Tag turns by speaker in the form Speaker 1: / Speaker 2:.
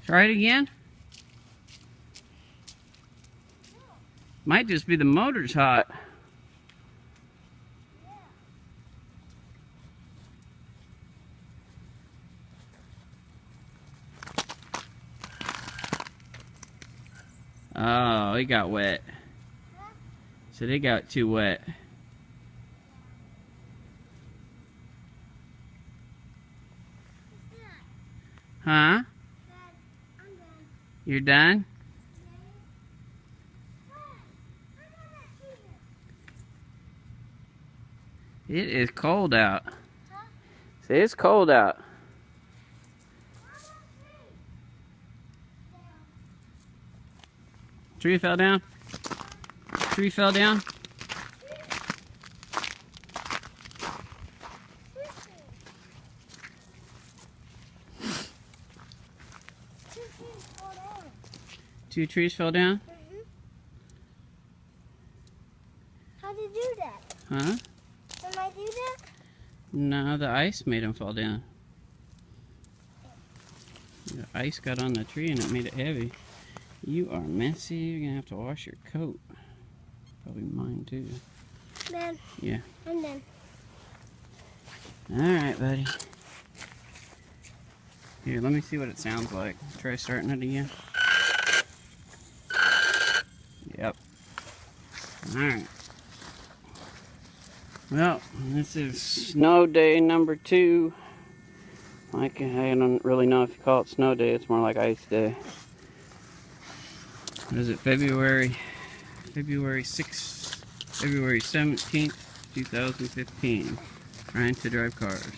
Speaker 1: Try it again. Might just be the motor's hot. Oh, it got wet. So they got too wet. Huh? You're done? It is cold out. See, it's cold out. Tree fell down? Tree fell down? Two trees fell down?
Speaker 2: How did you do that?
Speaker 1: Huh?
Speaker 2: Did I do that?
Speaker 1: No, the ice made them fall down. The ice got on the tree and it made it heavy. You are messy. You're gonna have to wash your coat. Probably mine too.
Speaker 2: Done.
Speaker 1: Yeah.
Speaker 2: I'm done.
Speaker 1: Alright, buddy. Here, let me see what it sounds like. Try starting it again. Yep. Alright. Well, this is snow day number 2. Like, I don't really know if you call it snow day. It's more like ice day. What is it? February 6th, February 17th, 2015. Trying to drive cars.